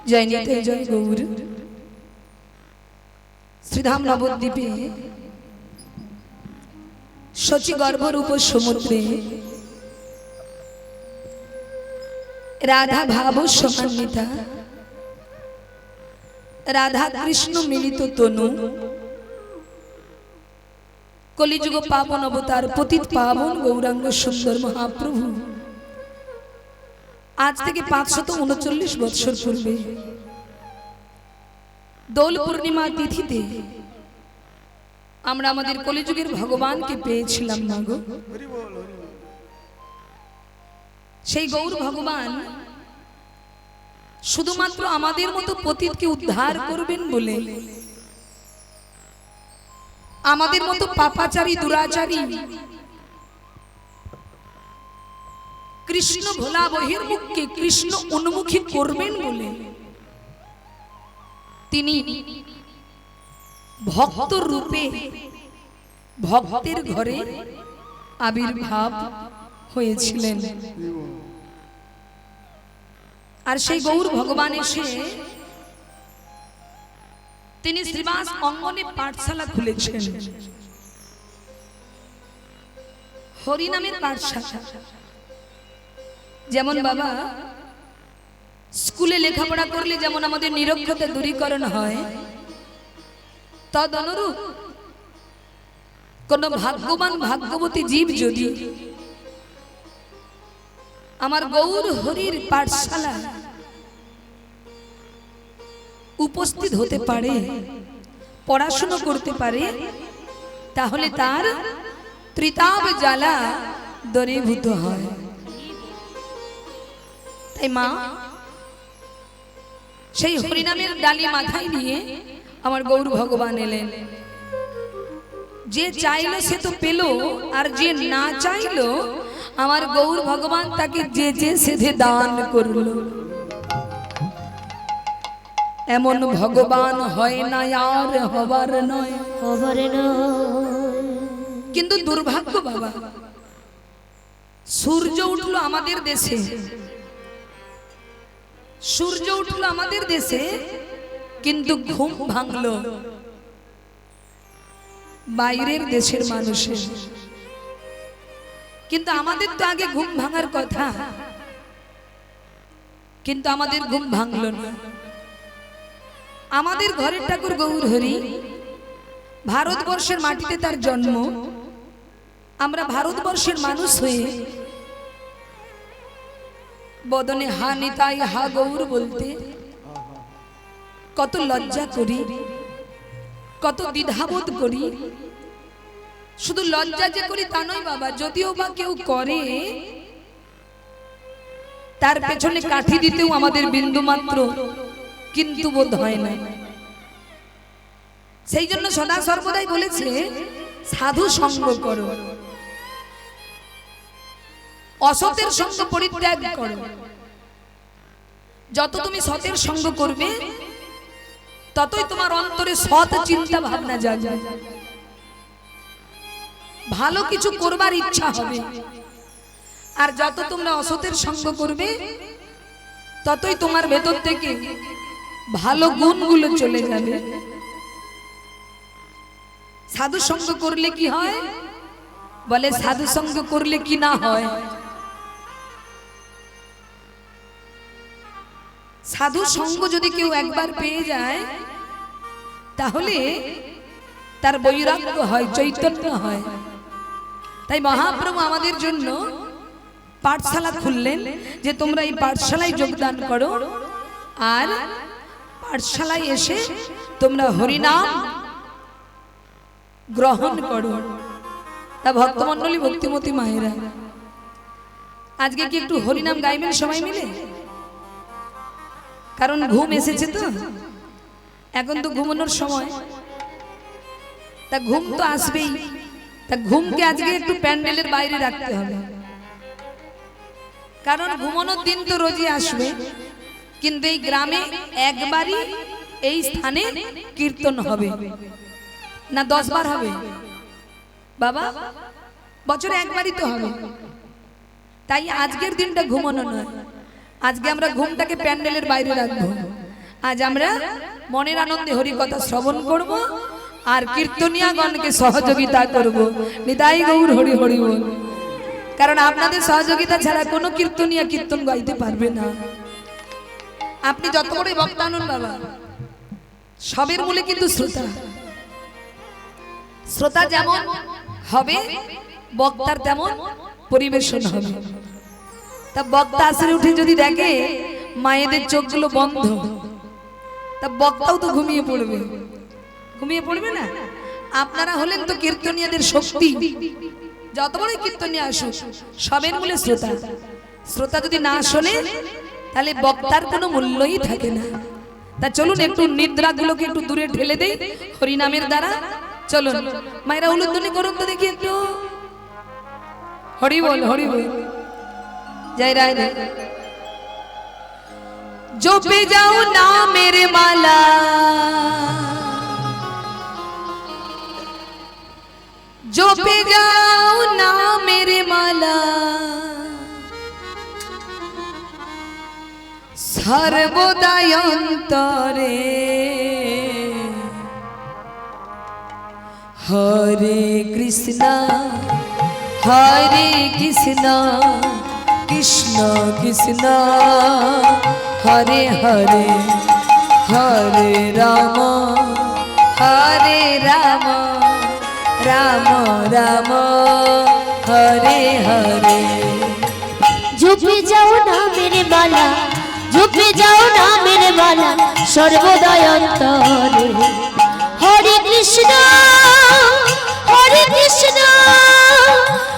जय नित्य जय गौर। श्रीधाम नवद्वीपे शची गर्भरूप समुद्रे राधा भाव समान्विता राधा कृष्ण मिलित तनु कलिजुग पावन अवतार पतित पावन गौरांग सुंदर महाप्रभु आज থেকে 539 বছর পূর্বে দোল পূর্ণিমা তিথিতে আমরা আমাদের কলিযুগের ভগবানকে পেয়েছিলাম মাগো। সেই গৌর ভগবান শুধুমাত্র আমাদের মতো পতিতকে উদ্ধার করবেন বলে আমাদের মতো পাপাচারী দুরাচারী कृष्ण भोला बहिर्मुख के कृष्ण उन्मुखी करबेन बोले तिनी भक्त रूपे भक्तेर घरे आविर्भाव हयेछिलेन। आर सेई गौर भगवान एसे तिनी श्रीवास अंगने पाठशाला खुलेछेन हरि नामेर पाठशाला। যেমন বাবা স্কুলে লেখাপড়া করলে যেমন আমাদের নিরক্ষরতা দূরীকরণ হয় তদনুরূপ কোন ভাগ্যবান ভাগ্যবতী জীব যদি আমার গৌর হরির পাঠশালা উপস্থিত হতে পারে পড়াশোনা করতে পারে তাহলে তার ত্রিতাপ জ্বালা দূরীভূত হয়। তাই মা সেই হরিনামের ডালি মাথায় নিয়ে আমার গৌর ভগবান এলেন। যে চাইলো সে তো পেল আর যে না চাইলো আমার গৌর ভগবান তাকে যে যে সেধে দান করল। এমন ভগবান হয় না আর হবার নয় হবার নয়। কিন্তু দুর্ভাগ্য বাবা সূর্য উঠলো আমাদের দেশে সূর্য উঠলো আমাদের দেশে কিন্তু ঘুম ভাঙলো বাইরের দেশের মানুষের। কিন্তু আমাদের তো আগে ঘুম ভাঙার কথা কিন্তু আমাদের ঘুম ভাঙলো না। আমাদের ঘরের ঠাকুর গৌর হরি ভারতবর্ষের মাটিতে তার জন্ম। আমরা ভারতবর্ষের মানুষ হয়ে বদনে হা নিতাই হা গৌর বলতে কত লজ্জা করি কত দ্বিধাবোধ করি। শুধু লজ্জা যে করি তা নয় বাবা, যদিও বা কেউ করে তার পেছনে কাঠি দিতেও আমাদের বিন্দু মাত্র কিন্তু বোধ হয় না। সেই জন্য সদা সর্বদাই বলেছে সাধু সঙ্গ করো, অসতের সঙ্গ পরিত্যাগ করো। যত তুমি সতের সঙ্গ করবে ততই তোমার অন্তরে সৎ চিন্তা ভাবনা জাগবে, ভালো কিছু করবার ইচ্ছা হবে। আর যত তোমরা অসতের সঙ্গ করবে ততই তোমার ভেতর থেকে ভালো গুণগুলো চলে যাবে। সাধু সঙ্গ করলে কি হয় বলে, সাধু সঙ্গ করলে কি না হয়। সাধু সঙ্গ যদি কেউ একবার পেয়ে যায় তাহলে তার বৈরাগ্য হয়, চৈতন্য হয়। তাই মহাপ্রভু আমাদের জন্য পাঠশালা খুললেন যে তোমরা এই পাঠশালায় যোগদান করো আর পাঠশালায় এসে তোমরা হরিনাম গ্রহণ করো। তা ভক্তমণ্ডলী ভক্তিমতী মায়েরা আজকে কি একটু হরিনাম গাইবেন সবাই মিলে? কারণ ঘুম এসেছে তো, এখন তো ঘুমানোর সময়, তা ঘুম তো আসবেই। তা ঘুমকে আজকে একটু প্যান্ডেলের বাইরে রাখতে হবে, কারণ ঘুমানোর দিন তো রোজই আসবে। কিন্তু এই গ্রামে একবারই এই স্থানে কীর্তন হবে না 10 বার হবে বাবা? বছরে একবারই তো হবে। তাই আজকের দিনটা ঘুমানো নয়, আজকে আমরা ঘুমটাকে প্যান্ডেলের বাইরে রাখবো। আজ আমরা মনের আনন্দে হরি কথা শ্রবণ করব আর কীর্তনিয়াগণকে সহযোগিতা করব। নিতাই গৌর হরি হরি বল। কারণ আপনাদের সহযোগিতা ছাড়া কোনো কীর্তনিয়া কীর্তন গাইতে পারবে না। আপনি যত বড় বক্তা আনুন বাবা, সবের মূলে কিন্তু শ্রোতা। শ্রোতা যেমন হবে বক্তার তেমন পরিবেশন হবে। তা বক্তা আসরে উঠে যদি দেখে মায়েদের চোখগুলো বন্ধ, তা বক্তাও তো ঘুমিয়ে পড়বে। ঘুমিয়ে পড়বে না? আপনারা হলেন তো কীর্তনিয়াদের শক্তি। যত বড় কীর্তনিয়া আসুক, সবের মূলে শ্রোতা। শ্রোতা যদি না শোনে তাহলে বক্তার কোনো মূল্যই থাকে না। তা চলুন একটু নিদ্রাগুলোকে একটু দূরে ঠেলে দেই হরিনামের দ্বারা। চলুন মায়েরা উলুধ্বনি করুন তো দেখি একটু। হরি বল হরি বল। জয় রায় রায়। জপে যাও না মেরে মালা, জপে যাও না মেরে মালা, সর্বদাই অন্তরে হরে কৃষ্ণ হরে কৃষ্ণ কৃষ্ণ কৃষ্ণ হরে হরে হরে রাম হরে রাম রাম রাম হরে হরে। ঝুপে যাও না মেরে মালা, ঝুপে যাও না মেরে মালা, সর্বদাই অন্তরে হরে কৃষ্ণ হরে কৃষ্ণ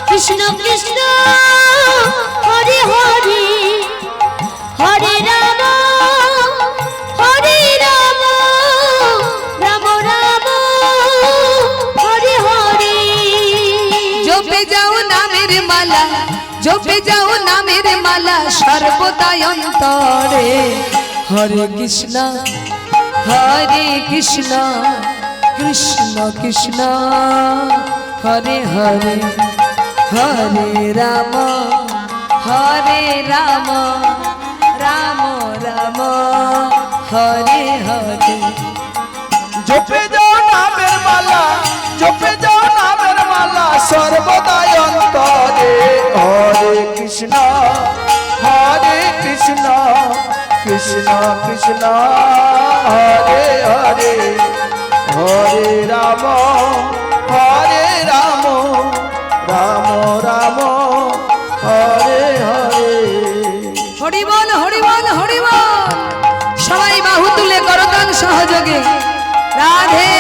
কৃষ্ণ কৃষ্ণ হরে হরে হরে রাম হরে রাম রাম রাম হরে হরে। জপে যাও নামের মালা, জপে যাও নামের মালা, সর্বদাই অন্তরে হরে কৃষ্ণ হরে কৃষ্ণ কৃষ্ণ কৃষ্ণ হরে হরে হরে রাম হরে রাম রাম রাম হরে হরে। জপে যাও নামের মালা, জপে যাও নামের মালা, সর্বদাই অন্তরে হরে কৃষ্ণ কৃষ্ণ কৃষ্ণ হরে হরে হরে রাম রাম রাম হরে হরে। হরি বল হরি বল হরি বল। সবাই বাহু তুলে করতাল সহযোগে রাধে।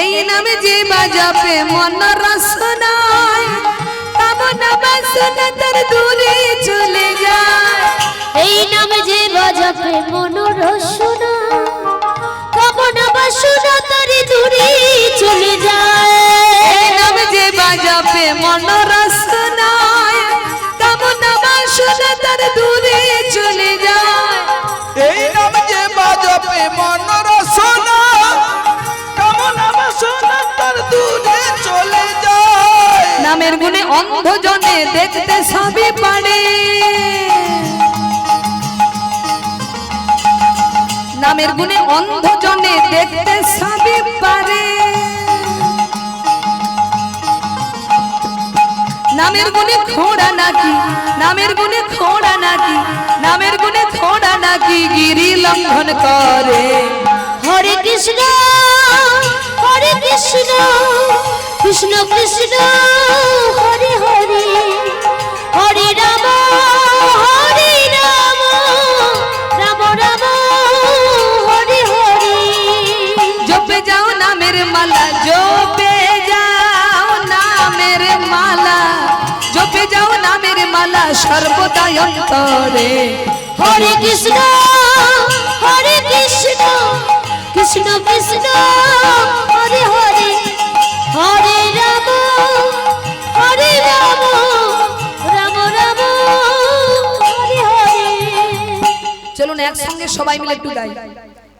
এই নামে যে বাজাবে মন রসনায়, কামনা বাসনা তার দূরে চলে যায়। এই নামে যে বাজাবে মন রসনা, কামনা বাসনা তার দূরে চলে যায়। এই নামে যে বাজাবে মন রসনায়, কামনা বাসনা তার দূরে চলে যায়। এই নাম যে বাজবে মন রসনা, কামনা বাসনা তার দূরে চলে যায়। নামের গুণে অন্ধ জনে দেখতে সবই পারে, নামের গুণে অন্ধ জনে দেখতে সবই পারে। নামের গুণে খোড়া নাকি, নামের গুণে খোড়া নাকি, নামের গুণে খোড়া নাকি গিরি লঙ্ঘন করে। হরে কৃষ্ণ হরে কৃষ্ণ কৃষ্ণ কৃষ্ণ হরে হরে হরে রাম রাম রাম হরে হরে। জপে যাও নামে নামের মালা জপে যাও নামের মালা জপে যাও নামের মালা সর্বদা অন্তরে। হরে কৃষ্ণ কৃষ্ণ কৃষ্ণ হরে হরে হরে রাম রাম রাম হরে হরে। চলুন একসঙ্গে সবাই মিলে একটু গাই,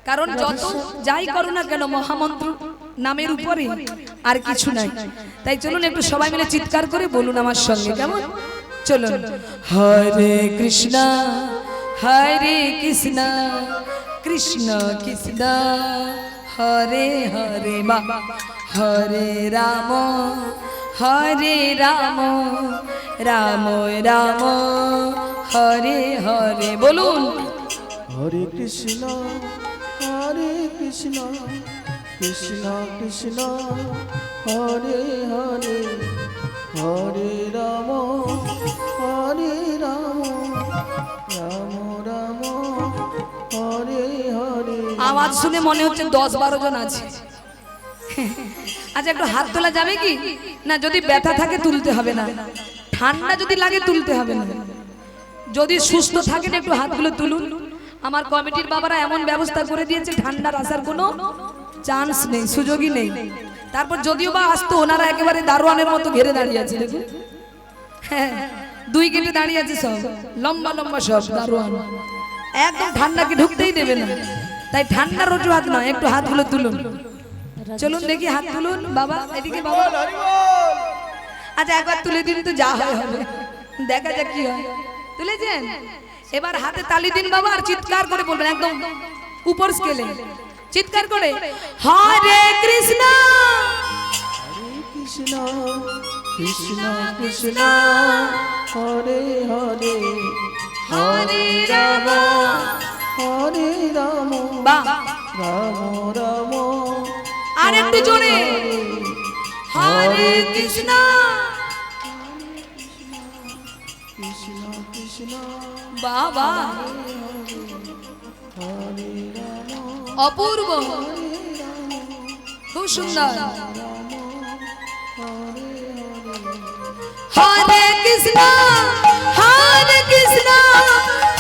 কারণ যত যাই করো না কেন মহামন্ত্র নামের উপরে আর কিছু নাই। তাই চলুন একটু সবাই মিলে চিৎকার করে বলুন আমার সঙ্গে, কেমন? চলুন। হরে কৃষ্ণ কৃষ্ণ কৃষ্ণ হরে হরে মা হরে রাম রাম রাম হরে হরে। বলুন হরে কৃষ্ণ কৃষ্ণ কৃষ্ণ হরে হরে হরে রাম রাম রাম হরে হরে। আওয়াজ শুনে মনে হচ্ছে 10-12 জন আছে। আচ্ছা একটু হাত তোলা যাবে কি না? যদি ব্যথা থাকে তুলতে হবে না, ঠান্ডা যদি লাগে তুলতে হবে না, যদি সুস্থ থাকেন একটু হাতগুলো তুলুন। আমার কমিটির বাবারা এমন ব্যবস্থা করে দিয়েছে ঠান্ডার আসার কোনো চান্স নেই, সুযোগই নেই। তারপর যদিও বা আসতো ওনারা একেবারে দারোয়ানের মতো ঘেরে দাঁড়িয়ে আছে, দেখুন। হ্যাঁ 2 গেটে দাঁড়িয়ে আছে, সব লম্বা লম্বা সব দারোয়ান, একদম ঠান্ডাকে ঢুকতেই দেবে না। তাই ঠান্ডার অজুহাত নয়, একটু হাতগুলো তুলুন। চলুন দেখি হাত তুলুন বাবা, এদিকে বাবা। আচ্ছা একবার তুলে দিন তো, যা হয় হবে, দেখা যাক কি হয়। তুলেছেন? এবার হাতে তালি দিন বাবা, আর চিৎকার করে বলবেন একদম উপর স্কেলে চিৎকার করে, হরে কৃষ্ণ কৃষ্ণ কৃষ্ণ কৃষ্ণ হরে হরে হরে রাম রাম রাম আর একটু জোরে, হরে কৃষ্ণ কৃষ্ণ কৃষ্ণ বাবা। অপূর্ব, খুব সুন্দর। হরে কৃষ্ণ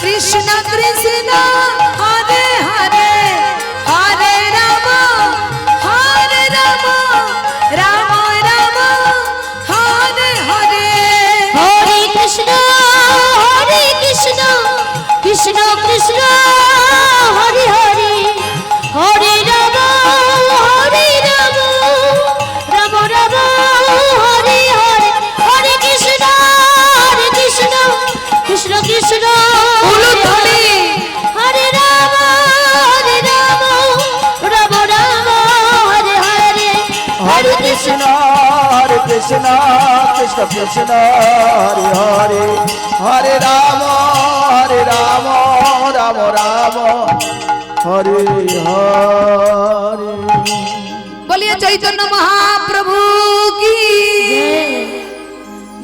কৃষ্ণ কৃষ্ণ হরে হরে হরে রাম রাম রাম হরে হরে। হরে কৃষ্ণ কৃষ্ণ কৃষ্ণ হরে হরে হরে রাম রাম রাম হরে হরে। হরে কৃষ্ণ কৃষ্ণ কৃষ্ণ উলুধ্বনি। হরে রাম রাম রাম হরে হরে। হরে কৃষ্ণ কৃষ্ণ কৃষ্ণ হরে হরে হরে রাম রাম রাম হরে হরে। বলিए चैतन्य महाप्रभु की।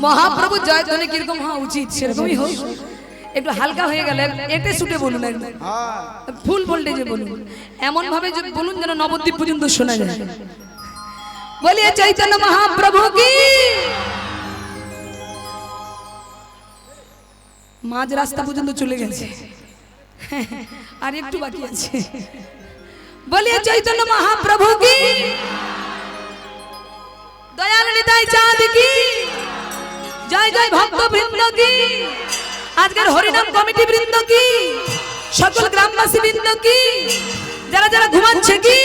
মহাপ্রভু জয়ধ্বনি কিরকম হওয়া উচিত সেরকমই হোক। একটু হালকা হয়ে গেলে এতে শুটে বলুন, একদম ফুল ভোল্টেজে বলুন, এমন ভাবে যে বলুন যেন নবদ্বীপ পর্যন্ত শোনা যায়। বলিए चैतन्य महाप्रभु की। মাঝ রাস্তা পর্যন্ত চলে গেছে, আর একটু বাকি আছে। বলিए चैतन्य महाप्रभु की। দয়াল নিতাই চাঁদ কি জয় জয়, ভক্ত বৃন্দ কি, আজকের হরিনাম কমিটি বৃন্দ কি, সকল গ্রামবাসী বৃন্দ কি, যারা যারা ঘুমাচ্ছে কি,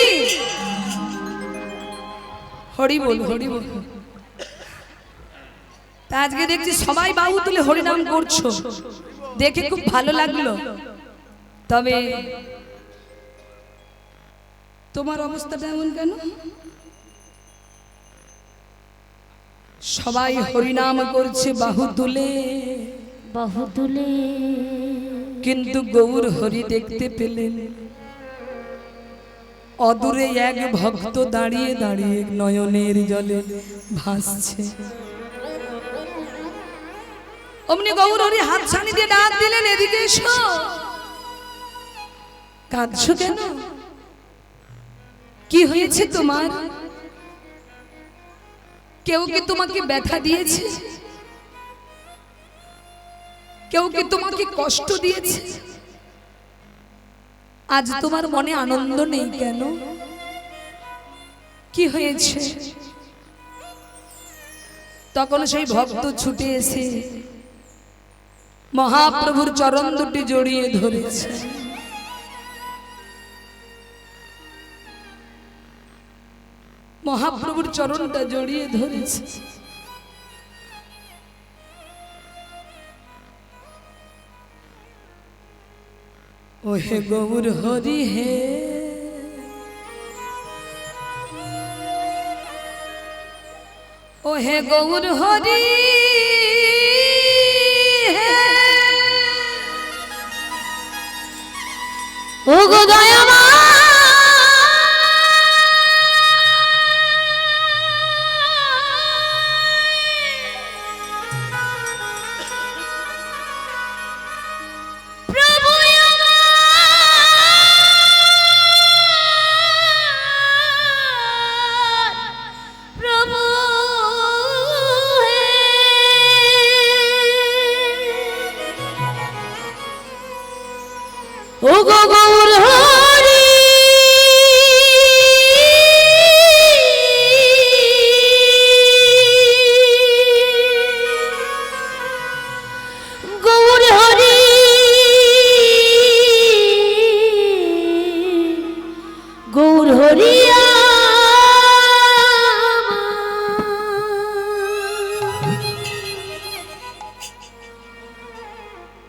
হরি বল হরি বল। তা আজকে দেখছি সবাই বাহু তুলে হরিনাম করছো, দেখে খুব ভালো লাগলো। তবে তোমার অবস্থাটা এমন কেন? সবাই হরিনাম করছে বাহু তুলে, কিন্তু গৌর হরি দেখতে পেলেন অদূরে এক ভক্ত দাঁড়িয়ে দাঁড়িয়ে নয়নের জলে ভাসছে। অমনি গৌর হরি হাত ছানি দিয়ে ডাক দিলেন, এদিকে এসো। কাঁদছো কেন? কি হয়েছে তোমার? কেউ কি তোমাকে ব্যথা দিয়েছে? কেউ কি তোমাকে কষ্ট দিয়েছে? আজ তোমার মনে আনন্দ নেই কেন? কি হয়েছে? তখন সেই ভক্ত ছুটে এসে মহাপ্রভুর চরণ দুটি জড়িয়ে ধরেছে। মহাপ্রভুর চরণটা জড়িয়ে ধরেছে। ও হে গৌর হরি হে, ও হে গৌর হরি হে, ও গো দয়াময় প্রভু আমার, প্রভু হে। ও গো গৌর হরি গৌর হরি গৌর হরি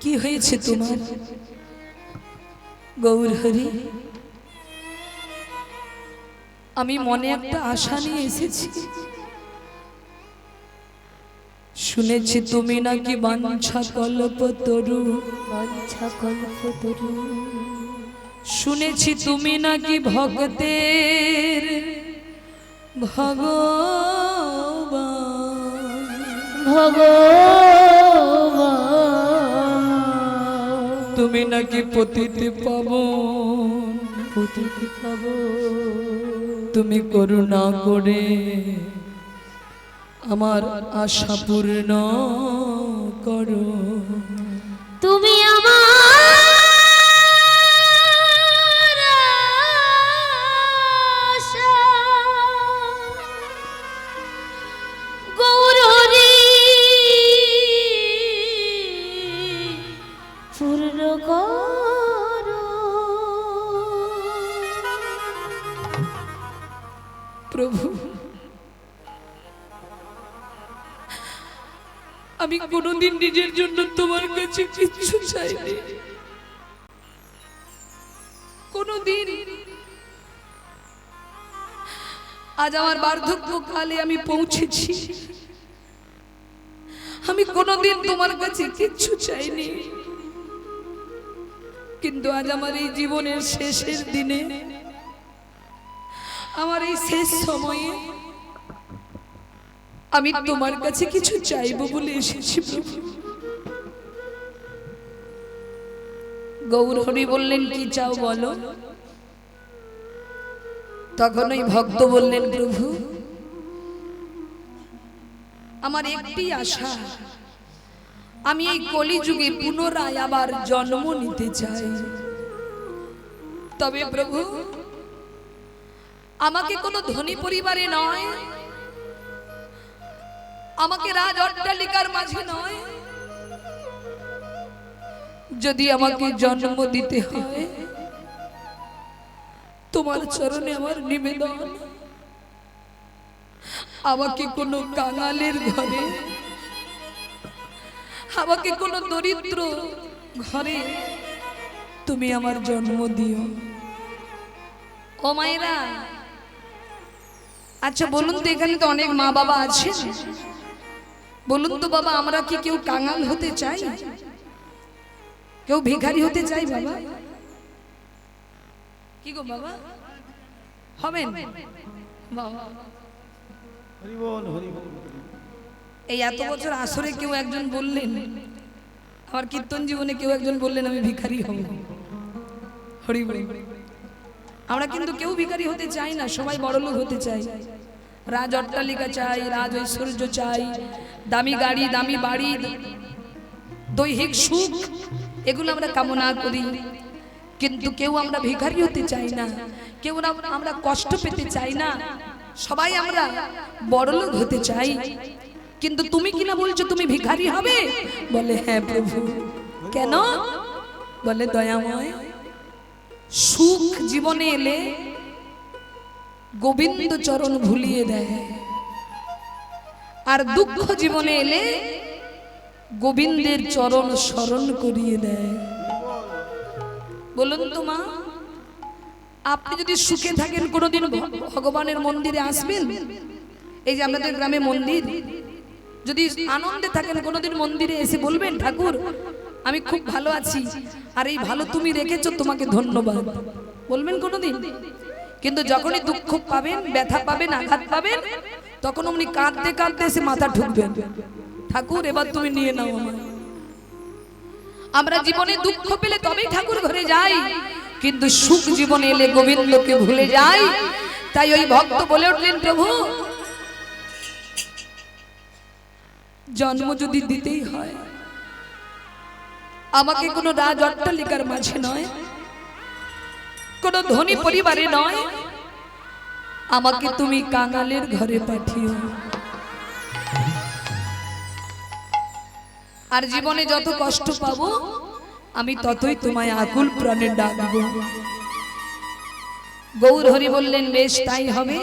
কি হয়েছে তোমার গৌর হরি? আমি মনে একটা আশা নিয়ে এসেছি। শুনেছি তুমি নাকি বাঞ্ছা কল্পতরু, বাঞ্ছা কল্পতরু, শুনেছি তুমি নাকি ভক্তের ভগবান, ভগবান তুমি নাকি পতিতে পাবন, পতিতে পাবন। তুমি করুণা করে আমার আশা পূর্ণ করো। তুমি আমার আশা গৌর হরি পূর্ণ করো। প্রভু, আমি কোনোদিন নিজের জন্য তোমার কাছে কিচ্ছু চাইনি, কোনোদিন। আজ আমার বার্ধক্য কালে আমি পৌঁছেছি, আমি কোনোদিন তোমার কাছে কিচ্ছু চাইনি, কিন্তু আজ আমার এই জীবনের শেষের দিনে, আমার এই শেষ সময়ে আমি তোমার কাছে কিছু চাইবো বলে এসেছি প্রভু। গৌর হরি বললেন, কি চাও বলো? তখন ওই ভক্ত বললেন, প্রভু আমার একটি আশা, আমি এই কলিযুগে পুনরায় আবার জন্ম নিতে চাই। তবে প্রভু আমাকে কোনো ধনী পরিবারে নয়, আমাকে রাজ অট্টালিকার মাঝে নয়, যদি আমাকে জন্ম দিতে হয় তোমার চরণে আমার নিবেদন, আমাকে কোনো কাঙালের ঘরে, আমাকে কোনো দরিদ্র ঘরে তুমি আমার জন্ম দিও। ও মায়েরা, আচ্ছা বলুন তো, এখানে তো অনেক মা বাবা আছেন, বলুন তো বাবা, আমরা কি কেউ কাঙাল হতে চাই? কেউ ভিখারি হতে চাই বাবা? কি গো বাবা, হবেন? বাবা হরি বল, হরি বল। এই এত বছর আসরে কেউ একজন বললেন, আমার কীর্তন জীবনে কেউ একজন বললেন আমি ভিখারি হব? হরি বল। আমরা কিন্তু কেউ ভিখারি হতে চাই না, সবাই বড়লোক হতে চাই। রাজ অট্টালিকা চাই, রাজ ঐশ্বর্য চাই, দামি গাড়ি, দামি বাড়ি, দৈহিক সুখ, এগুলো আমরা কামনা করি। কিন্তু কেউ আমরা ভিখারি হতে চাই না, কেউ আমরা কষ্ট পেতে চাই না, সবাই আমরা বড়লোক হতে চাই। কিন্তু তুমি কিনা বলছো তুমি ভিখারি হবে? বলে হ্যাঁ প্রভু। কেন? বলে দয়াময়, সুখ জীবনে এলে গোবিন্দ চরণ ভুলিয়ে দেয়, আর দুঃখ জীবনে এলে গোবিন্দের চরণ স্মরণ করিয়ে দেয়। বলুন তো মা, আপনি যদি সুখে থাকেন কোনোদিন ভগবানের মন্দিরে আসবেন? এই যে আমাদের গ্রামে মন্দির, যদি আনন্দে থাকেন কোনোদিন মন্দিরে এসে বলবেন ঠাকুর আমি খুব ভালো আছি, আর এই ভালো তুমি রেখেছো, তোমাকে ধন্যবাদ, বলবেন কোনোদিন? কিন্তু যখনই দুঃখ পাবেন, ব্যথা পাবেন, আঘাত পাবেন, তখন উনি কাঁদতে কাঁদতে এসে মাথা ঠুকবেন, ঠাকুর এবার তুমি নিয়ে নাও আমায়। আমরা জীবনে দুঃখ পেলে তবেই ঠাকুর ঘরে যাই, কিন্তু সুখ জীবনে এলে গোবিন্দকে ভুলে যাই। তাই ওই ভক্ত বলে উঠলেন, প্রভু জন্ম যদি দিতেই হয় আমাকে কোনো রাজ অট্টালিকার মাঝে নয়, কোনো ধনী পরিবারে নয়, আমাকে তুমি কাঙালের ঘরে পাঠিও। আর জীবনে যত কষ্ট পাবো আমি ততই তোমায় আকুল প্রাণে ডাকবো। গৌর হরি বললেন বেশ তাই হবে।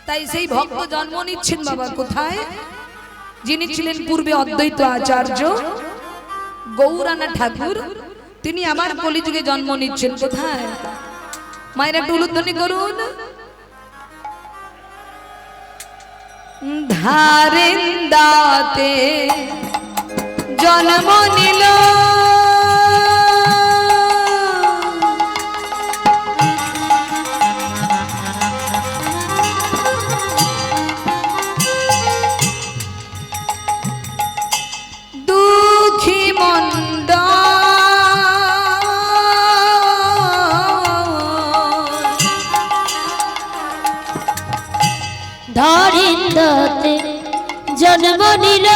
তাই সেই ভক্ত জন্ম নিচ্ছেন বাবা কোথায়? যিনি ছিলেন পূর্বে অদ্বৈত আচার্য গৌরানা ঠাকুর, তিনি আমার কলিযুগে জন্ম নিচ্ছেন কোথায়? মায়ের একটু উলুধ্বনি করুন। ধারেন্দাতে জন্ম নিল দুঃখী মন্দ ধরিন্দতে জন্ম নিল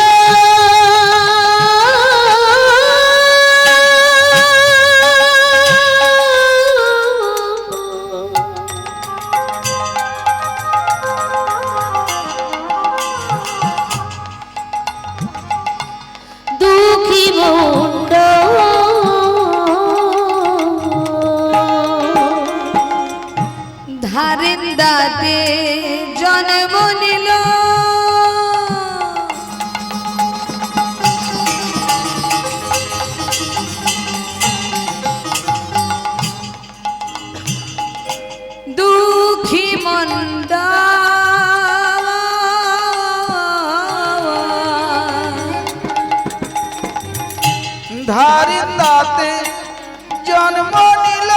দুঃখী মুন্ড ধারেন্দাতে জন্ম নিল দুঃখী মন্দ ধারিন্দাতে জন্ম নিল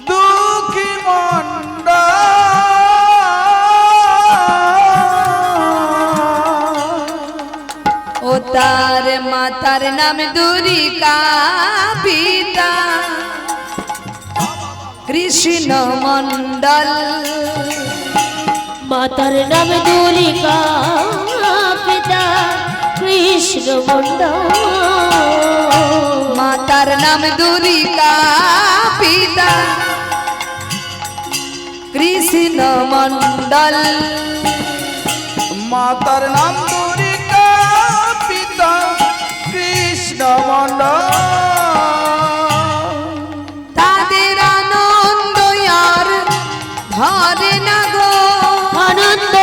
দুঃখী মন্ড ও তার মাতার নাম দুরিকা, পিতা কৃষ্ণ মন্ডল। মাতার নাম দুলিকা, পিতা কৃষ্ণ মন্ডল। মাতার নাম দুরিকা, পিতা কৃষ্ণ মন্ডল। মাতার নাম দুরিকা, পিতা কৃষ্ণ মন্ডল। তাদের আনন্দ আর ধরে না গো, আনন্দ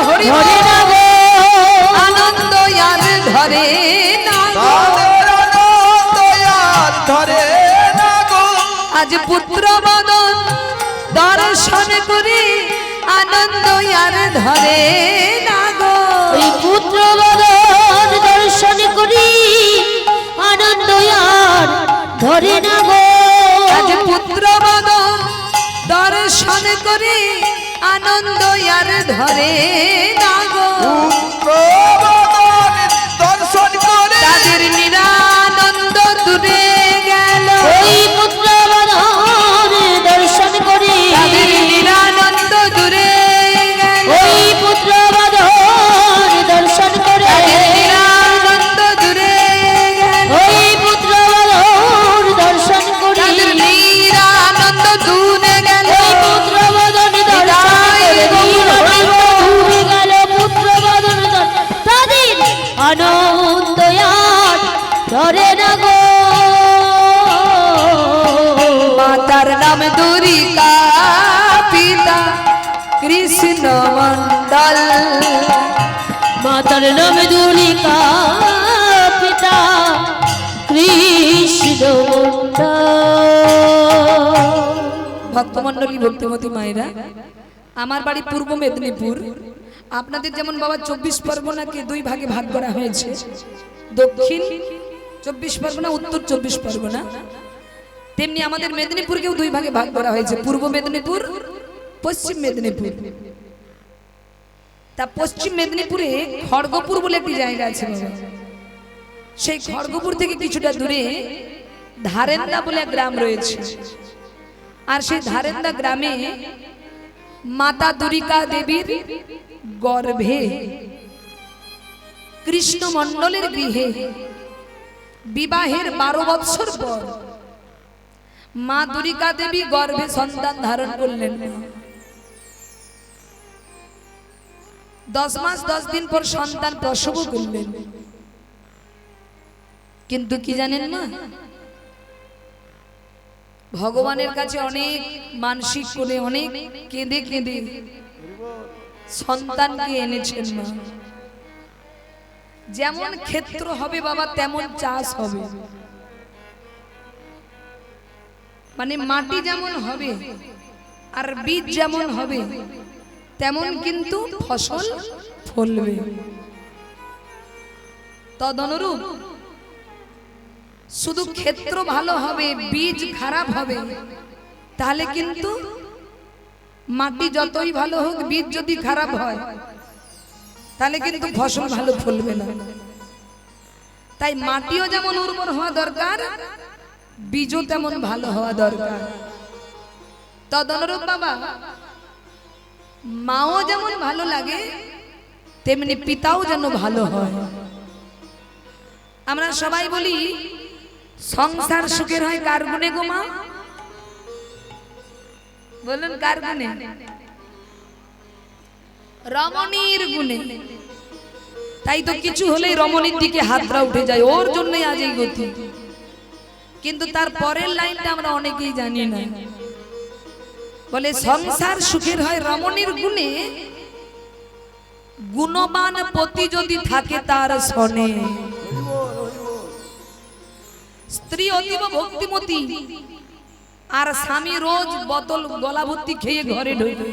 হরি বল, ধরে না গো, আনন্দ আর ধরে না গো। তাদের আনন্দ আর ধরে না গো। আজ পুত্র বদন দর্শন করে আনন্দ আর ধরে না গো। ওই পুত্র বদন দর্শন করি আনন্দ আর ধরে না গো। আজ পুত্র বদন দর্শন করে আনন্দ আর ধরে না গো পুত্রবদন দর্শন করে তাদের নিরানন্দ দূরে গেল ওই পুত্রবধন দর্শন করে তাদের নিরানন্দ দূরে গেল ওই পুত্রবধন দর্শন করে তাদের নিরানন্দ দূরে গেল ওই পুত্রবধন দর্শন করে তাদের নিরানন্দ দূরে গেল ওই পুত্রবধন দর্শন করে ডুবে গেল পুত্রবধন তাদের আনন্দ আর ধরে না গো মাতার নাম দুরিকা পিতা কৃষ্ণ মন্ডল মাতার নাম দুলিকা পিতা কৃষ্ণ ভক্তমন্ডলী ভক্তিমতী মায়েরা আমার বাড়ি পূর্ব মেদিনীপুর আপনাদের যেমন বাবা 24 পরগনাকে দুই ভাগে ভাগ করা হয়েছে দক্ষিণ 24 পরগনা উত্তর 24 পরগনা তেমনি আমাদের মেদিনীপুরকেও দুই ভাগে ভাগ করা হয়েছে পূর্ব মেদিনীপুর পশ্চিম মেদিনীপুর তা পশ্চিম মেদিনীপুরে খড়গপুর বলে একটি জায়গা আছে বাবা সেই খড়গপুর থেকে কিছুটা দূরে ধারেন্দা বলে এক গ্রাম রয়েছে আর সেই ধারেন্দা গ্রামে মাতা দুরিকা দেবীর গর্ভে কৃষ্ণ মণ্ডলের গৃহে বিবাহের 12 বৎসর পর মা দুরিকা দেবী গর্ভে সন্তান ধারণ করলেন 10 মাস 10 দিন পর সন্তান প্রসব করলেন কিন্তু কি জানেন না ভগবানের কাছে অনেক মানসিক করে অনেক কেঁদে কেঁদে সন্তানকে এনেছেন মা যেমন ক্ষেত্র হবে বাবা তেমন চাষ হবে মানে মাটি যেমন হবে আর বীজ যেমন হবে তেমন কিন্তু ফসল ফলবে তদনুরূপ শুধু ক্ষেত্র ভালো হবে বীজ খারাপ হবে তাহলে কিন্তু মাটি যতই ভালো হোক বীজ যদি খারাপ হয় তাহলে কিন্তু ফসল ভালো ফলবে না তাই মাটিও যেমন উর্বর হওয়া দরকার বীজও তেমন ভালো হওয়া দরকার তদনুরূপ বাবা মাও যেমন ভালো লাগে তেমনি পিতাও যেন ভালো হয় আমরা সবাই বলি সংসার সুখের হয় কার গুণে গো মা বলুন কার গুণে রমণীর গুণে তাই তো কিছু হলেই রমণীর দিকে হাতরা উঠে যায় ওর জন্যই আজ এই গতি কিন্তু তার পরের লাইনটা আমরা অনেকেই জানি না বলে সংসার সুখের হয় রমণীর গুণে গুণবান পতি যদি থাকে তার সনে স্ত্রী অতীব ভক্তিমতী আর স্বামী রোজ বোতল গলা ভর্তি খেয়ে ঘরে ঢোকে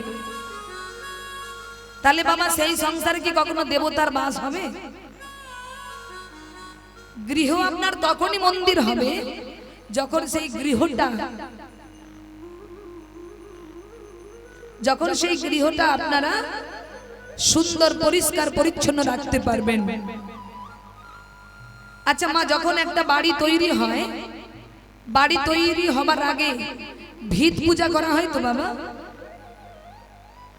তাহলে বাবা সেই সংসারে কি কখনো দেবতার বাস হবে গৃহ আপনার তখনই মন্দির হবে যখন সেই গৃহটা আপনারা সুন্দর পরিষ্কার পরিচ্ছন্ন রাখতে পারবেন আচ্ছা মা যখন একটা বাড়ি তৈরি হয় বাড়ি তৈরি হবার আগে ভিত পূজা করা হয় তো বাবা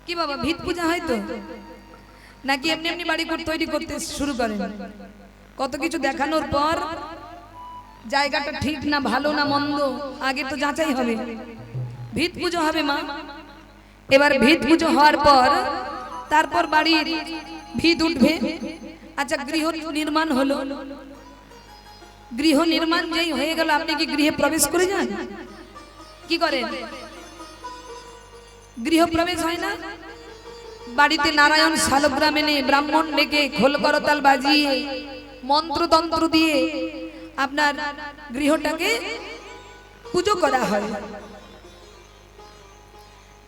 কি বাবা ভিত পূজা হয় তো নাকি এমনি এমনি বাড়ি তৈরি করতে শুরু করেন কত কিছু দেখানোর পর জায়গাটা ঠিক না ভালো না মন্দ আগে তো যাচাই হবে ভিত পুজো হবে মা এবার ভিত পুজো হওয়ার পর তারপর বাড়ির ভিত উঠবে আচ্ছা গৃহ নির্মাণ হলো গৃহ নির্মাণ যেই হয়ে গেল আপনি কি গৃহে প্রবেশ করে যান কি করেন গৃহ প্রবেশ হয় না বাড়িতে নারায়ণ শালগ্রাম এনে ব্রাহ্মণ ডেকে খোল করতাল বাজিয়ে মন্ত্রতন্ত্র দিয়ে আপনার গৃহটাকে পুজো করা হয়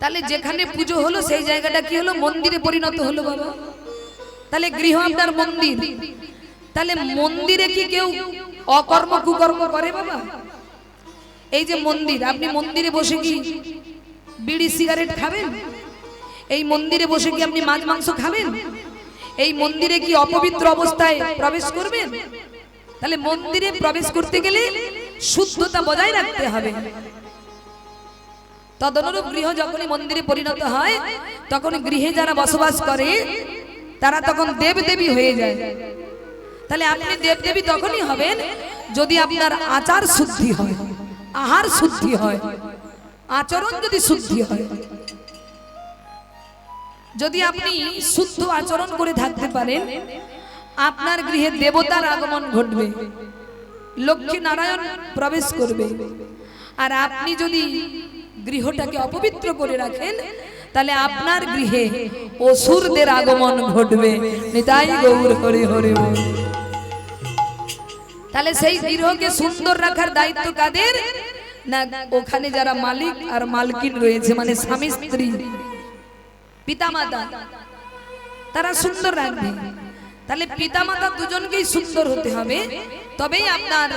তাহলে যেখানে পুজো হলো সেই জায়গাটা কি হলো মন্দিরে পরিণত হলো বাবা তাহলে গৃহ আপনার মন্দির তাহলে মন্দিরে কি কেউ অকর্ম কুকর্ম করে বাবা এই যে মন্দির আপনি মন্দিরে বসে কি বিড়ি সিগারেট খাবেন এই মন্দিরে বসে কি আপনি মাছ মাংস খাবেন? এই মন্দিরে কি অপবিত্র অবস্থায় প্রবেশ করবেন? তাহলে মন্দিরে প্রবেশ করতে গেলে শুদ্ধতা বজায় রাখতে হবে। তদনুরূপ গৃহ যখনই মন্দিরে পরিণত হয়, তখন গৃহে যারা বসবাস করে তারা তখন দেবদেবী হয়ে যায়। তাহলে আপনি দেবদেবী তখনই হবেন যদি আপনার আচার শুদ্ধি হয়, আহার শুদ্ধি হয়, আচরণ যদি শুদ্ধি হয়। যদি আপনি শুদ্ধ আচরণ করে থাকতে পারেন, আপনার গৃহে দেবতার আগমন ঘটবে, লক্ষ্মী নারায়ণ প্রবেশ করবে। আর আপনি যদি গৃহটাকে অপবিত্র করে রাখেন, তাহলে আপনার গৃহে অসুরদের আগমন ঘটবে। নিতাই গৌর হরি হরি বল। তাহলে সেই গৃহকে সুন্দর রাখার দায়িত্ব কাদের? না, ওখানে যারা মালিক আর মালকিন রয়েছে, মানে স্বামী স্ত্রী পিতামাতা, তারা সুন্দর রাখবে। তাহলে পিতামাতা দুজনকেই সুন্দর হতে হবে, তবেই আপনার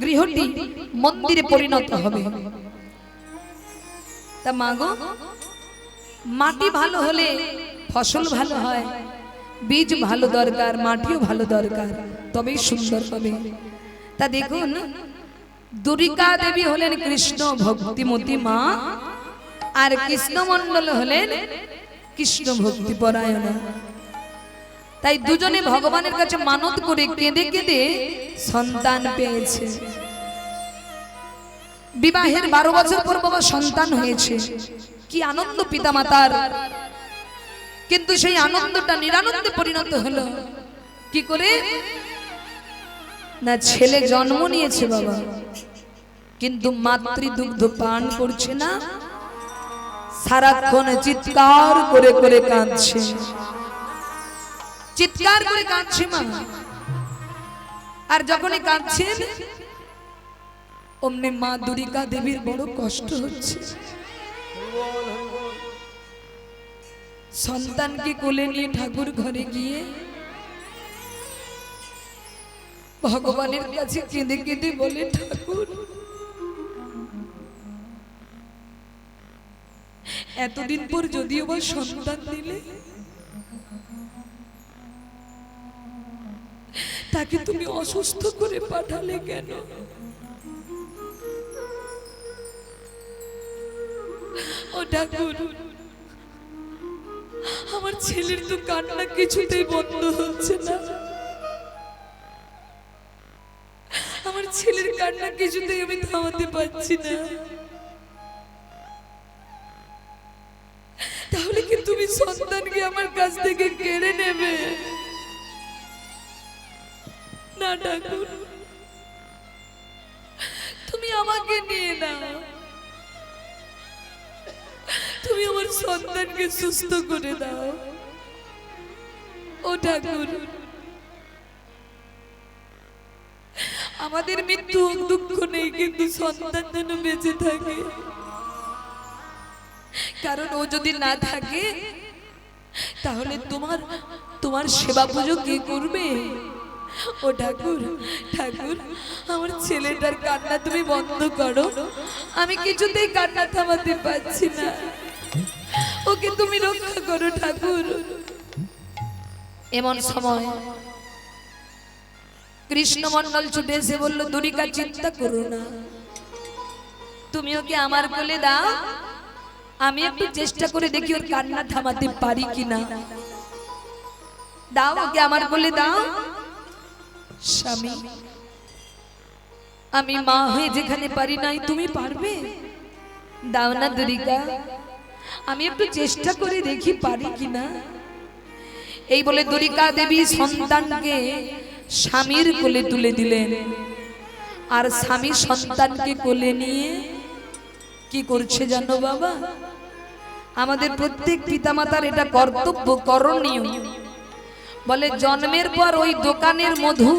গৃহটি মন্দিরে পরিণত হবে। তা মাগো, মাটি ভালো হলে ফসল ভালো হয়, বীজ ভালো দরকার, মাটিও ভালো দরকার, তবেই সুন্দর হবে। তা দেখুন, দুর্গা দেবী হলেন কৃষ্ণ ভক্তিমতী মা, আর কৃষ্ণমণ্ডল হলেন কৃষ্ণ ভক্তি পরায়ণা। তাই দুজনে ভগবানের কাছে মানত করে কেঁদে কেঁদে সন্তান পেয়েছে। বিবাহের 12 বছর পর বাবা সন্তান হয়েছে, কি আনন্দ পিতামাতার। কিন্তু সেই আনন্দটা নিরানন্দে পরিণত হলো কি করে? না, ছেলে জন্ম নিয়েছে বাবা, কিন্তু মাতৃদুগ্ধ পান করছে না, সারাক্ষণ চিৎকার করে করে কাঁদছে, চিৎকার করে কাঁদছে মা। আর যখনই কাঁদছেন, অমনি মা দুর্গা দেবীর বড় কষ্ট হচ্ছে। সন্তানকে কোলে নিয়ে ঠাকুর ঘরে গিয়ে ভগবানের কাছে কেঁদে কেঁদে বলে, ঠাকুর, এতদিন পর যদিও বা সন্তান দিলে, তাকে তুমি অসুস্থ করে পাঠালে কেন? ও ঠাকুর, আমার ছেলের তো কান্না কিছুতেই বন্ধ হচ্ছে না, আমার ছেলের কান্না কিছুতেই আমি থামাতে পারছি না। তাহলে কি তুমি সন্তানকে আমার কাছ থেকে কেড়ে নেবে? না ঠাকুর, তুমি আমাকে নিয়ে নাও, তুমি আমার সন্তানকে সুস্থ করে দাও। ও ঠাকুর, আমাদের মৃত্যু দুঃখ নেই, কিন্তু সন্তান যেন বেঁচে থাকে, কারণ ও যদি না থাকে তাহলে তোমার সেবা পুজো কে করবে? ও ঠাকুর, ঠাকুর, আমার ছেলেটার কান্না তুমি বন্ধ করো, আমি কিছুতেই কান্না থামাতে পারছি না, ওকে তুমি রক্ষা করো ঠাকুর। এমন সময় কৃষ্ণমণ্ডল ছুটে এসে বলল, দুর্গা, চিন্তা করো না, তুমি ওকে আমার কোলে দাও, আমি একটু চেষ্টা করে দেখি ওর কান্না থামাতে পারি কিনা। দাও, ওকে আমার কোলে দাও। স্বামী, আমি মা হয়ে যেখানে পারি নাই, তুমি পারবে? দাও না দুর্গা, আমি একটু চেষ্টা করে দেখি পারি কিনা। এই বলে দুর্গা দেবী সন্তানকে স্বামীর কোলে তুলে দিলেন, আর স্বামী সন্তানকে কোলে নিয়ে কি করছে জানো বাবা? আমাদের প্রত্যেক পিতামাতার এটা কর্তব্য, করণীয়। বলে জন্মের পর ওই দোকানের মধু,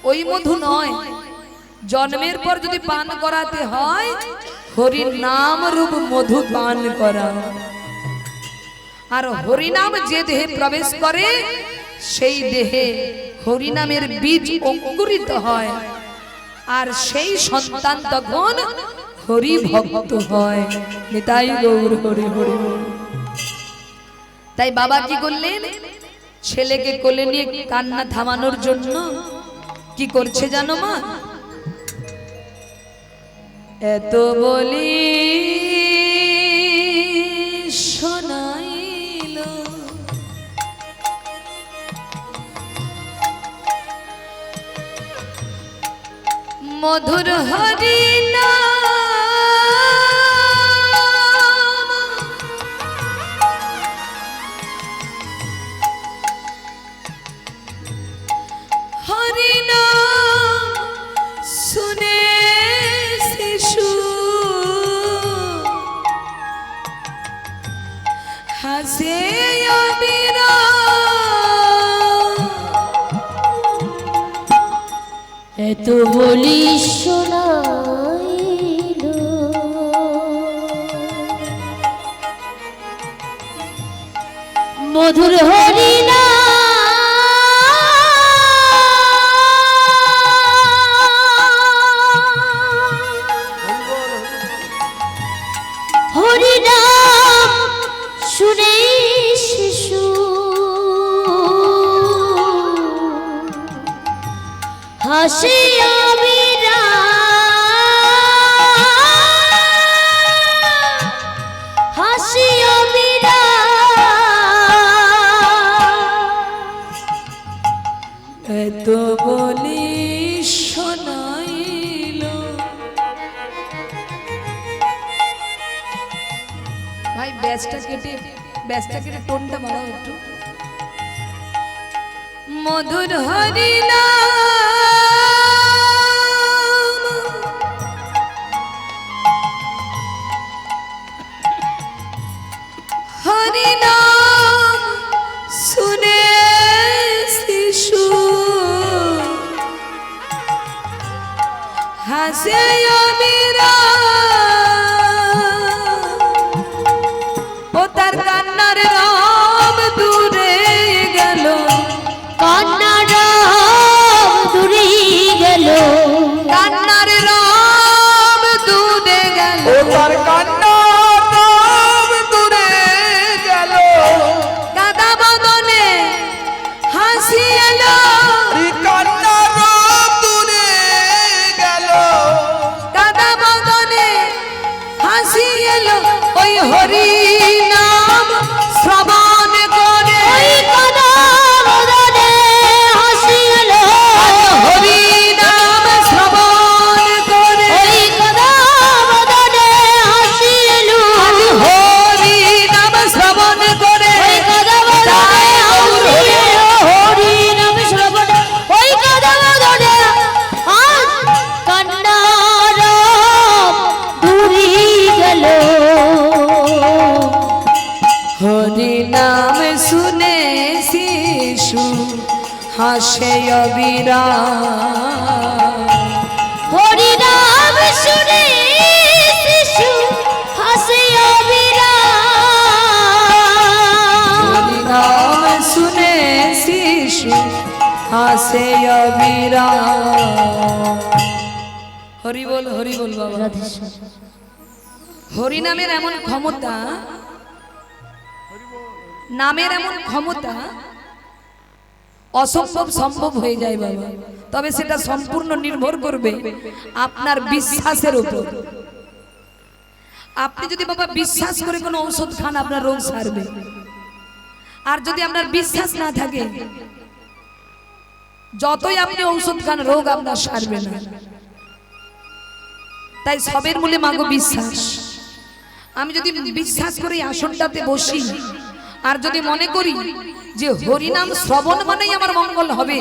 ওই মধু নয়, জন্মের পর যদি পান করাতে হয়, হরির নাম রূপ মধু পান করা। আর হরিনাম যে দেহে প্রবেশ করে, সেই দেহে হরিনামের বীজ অঙ্কুরিত হয়, আর সেই সন্তান তখন হরি ভক্ত হয়। নিতাই গৌর হরি হরি। তাই বাবা কি করলেন, ছেলেকে কোলে নিয়ে কান্না থামানোর জন্য কি করছে জানো মা, এত বলি শোনাইল মধুর হরিনা শুনে শিশু হাসে অবিরা এত বলি শোনাইল মধুর হরিনা হরিনাম শুনে শিশু হাসি অবিরা হাসি অবিরা এত বলি শোনাইল। ভাই ব্যাসটা কেটে টোনটা বাড়াও একটু। মধুর হরিনাম হরিনাম শুনে শিশু হাসে অবিরা ও তার কান্নার রব দূরে গেল, কান্নার দূরে গেল কান্নার রব দূরে গেল, ও তার কান্না নাম দূরে গেল, কাদা বদনে হাসি এলো, এই কান্না নাম দূরে গেল, কাদা বদনে হাসি এলো, ওই হরি নাম শ্রবণ করে, ওই কাদা বদনে হাসি এলো, হরি নাম শ্রবণ করে, ওই কাদা বদনে হাসি এলো, হরি নাম শ্রবণ করে, ওই কাদা বদনে হাসি এলো, হরি নাম শ্রবণ, ওই কাদা বদনে আজ কান্নার দূরে গেল, হরি নাম শুনে শিশু হাসে অবিরা, হরি নাম শুনে শিশু হাসে অবিরা, হরি নাম শুনে শিশু হাসে অবিরা। হরি বল বাবা। হরি নামের এমন ক্ষমতা, নামের এমন ক্ষমতা অসম্ভব সম্ভব হয়ে যায় বাবা, তবে সেটা সম্পূর্ণ নির্ভর করবে আপনার বিশ্বাসের উপর। আপনি যদি বাবা বিশ্বাস করে কোনো ঔষধ খান আপনার রোগ সারবে, আর যদি আপনার বিশ্বাস না থাকে যতই আপনি ঔষধ খান রোগ আপনার সারবে না। তাই সবের মূলে মাগো বিশ্বাস। আমি যদি বিশ্বাস করে আসনটাতে বসি আর যদি মনে করি যে হরিনাম শ্রবণ মানেই আমার মঙ্গল হবে,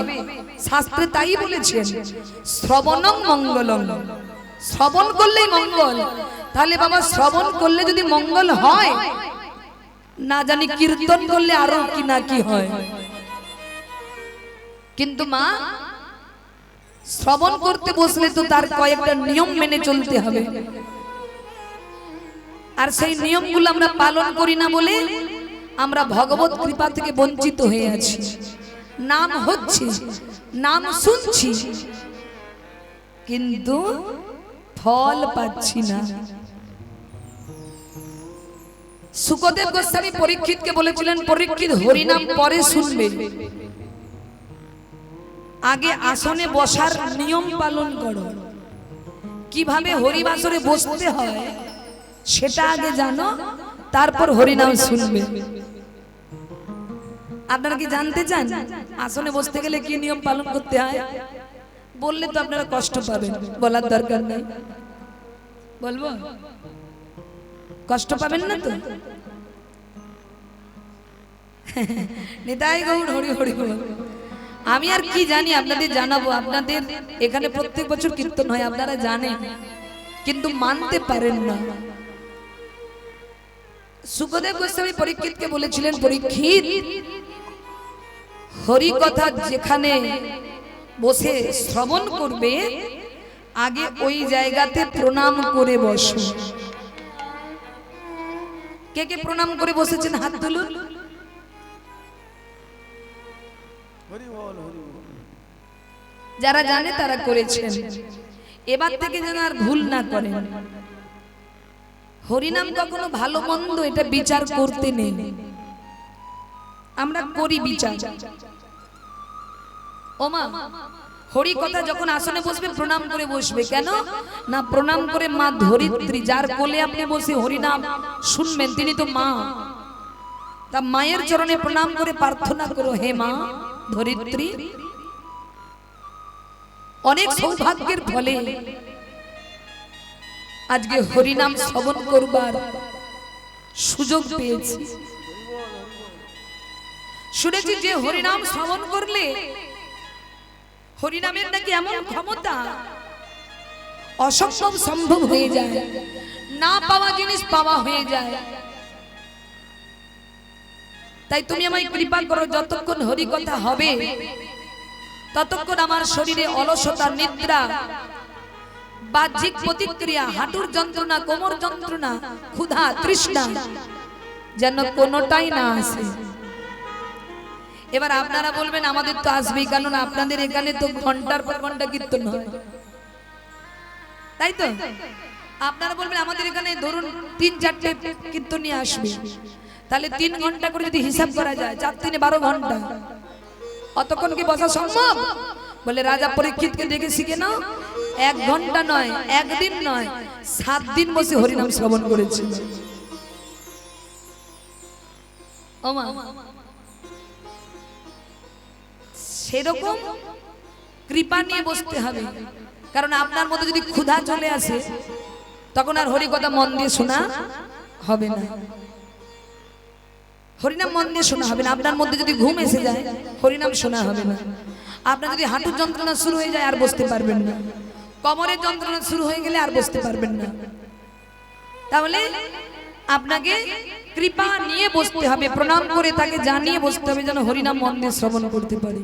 শাস্ত্রে তাই বলেছেন শ্রবণং মঙ্গলং, শ্রবণ করলেই মঙ্গল। তাহলে বাবা শ্রবণ করলে যদি মঙ্গল হয়, না জানি কীর্তন করলে আরো কি না কি হয়। কিন্তু মা শ্রবণ করতে বসলে তো তার কয়েকটা নিয়ম মেনে চলতে হবে, আর সেই নিয়মগুলো আমরা পালন করি না বলে আমরা ভগবত কৃপা থেকে বঞ্চিত হয়ে আছি। নাম হচ্ছে, নাম শুনছি, কিন্তু ফল পাচ্ছি না। সুখদেব গোস্বামী পরীক্ষিতকে বলেছিলেন, পরীক্ষিত হরিনাম পরে শুনবে, আগে আসনে বসার নিয়ম পালন করো। কিভাবে হরিবাসরে বসতে হয় সেটা আগে জানো, তারপর হরিনাম শুনবে। আপনারা কি জানতে চান আসনে বসতে গেলে কি নিয়ম পালন করতে হয়? বললে তো আপনারা কষ্ট পাবেন, বলার দরকার নেই। বলবো? কষ্ট পাবেন না তো? নিতাই গৌর হরি হরি বল। আমি আর কি জানি আপনাদের জানাবো। আপনাদের এখানে প্রত্যেক বছর কীর্তন হয়, আপনারা জানেন, কিন্তু মানতে পারেন না। সুখদেব গোস্বামী পরীক্ষিতকে বলেছিলেন, পরীক্ষিত হরি কথা যেখানে বসে শ্রবণ করবে আগে ওই জায়গাতে প্রণাম করে বসো। কে কে প্রণাম করে বসেছেন হাত তুলুন। যারা জানে তারা করেছেন, এবার থেকে যেন আর ভুল না করেন। হরিনাম কখনো ভালো মন্দ এটা বিচার করতে নেই, আমরা করি বিচার। ওমা হরি কথা যখন আসনে বসবে প্রণাম করে বসবে। কেন না? প্রণাম করে মা ধরিত্রী, যার কোলে আপনি বসে হরিনাম শুনবেন, তিনি তো মা। তা মায়ের চরণে প্রণাম করে প্রার্থনা করো, হে মা ধরিত্রী, অনেক সৌভাগ্যের ফলে আজকে হরিনাম শ্রবণ করবার সুযোগ পেয়েছি। শুনেছি যে হরিনাম শ্রবণ করলে হরিনামের নাকি এমন ক্ষমতা, অসম্ভব সম্ভব হয়ে যায়, না পাওয়া জিনিস পাওয়া হয়ে যায়। তাই তুমি আমায় কৃপা করো, যতক্ষণ হরি কথা হবে ততক্ষণ আমার শরীরে অলসতা, নিদ্রা, বাহ্যিক প্রতিক্রিয়া, হাঁটুর যন্ত্রণা, কোমর যন্ত্রণা, ক্ষুধা, তৃষ্ণা যেন কোনোটাই না আসে। এবার আপনারা বলবেন আমাদের তো আসবেই, কারণ আপনাদের এখানে তো ঘন্টার পর ঘন্টা কীর্তন হয়, তাই তো? আপনারা বলবেন আমাদের এখানে ধরুন 3-4টে কীর্তনী আসবে, তাহলে 3 ঘন্টা করে যদি হিসাব করা যায়, 4-3 12 ঘন্টা, অতক্ষণ কি বসা সম্ভব? বলে রাজা পরীক্ষিতকে দেখে শিখে নাও, 1 ঘন্টা নয়, 1 দিন নয়, 7 দিন বসে হরিনাম শ্রবণ করেছিল। ওমা সেরকম কৃপা নিয়ে বসতে হবে, কারণ আপনার মধ্যে যদি ক্ষুধা চলে আসে তখন আর হরি কথা মন দিয়ে শোনা হবে না, হরিনাম মন দিয়ে শোনা হবে না। আপনার মধ্যে যদি ঘুম এসে যায় হরিনাম শোনা হবে না। আপনার যদি হাঁটুর যন্ত্রণা শুরু হয়ে যায় আর বসতে পারবেন না, কোমরের যন্ত্রণা শুরু হয়ে গেলে আর বসতে পারবেন না। তাহলে আপনাকে কৃপা নিয়ে বসতে হবে, প্রণাম করে তাকে জানিয়ে বসতে হবে যেন হরিনাম মন দিয়ে শ্রবণ করতে পারি।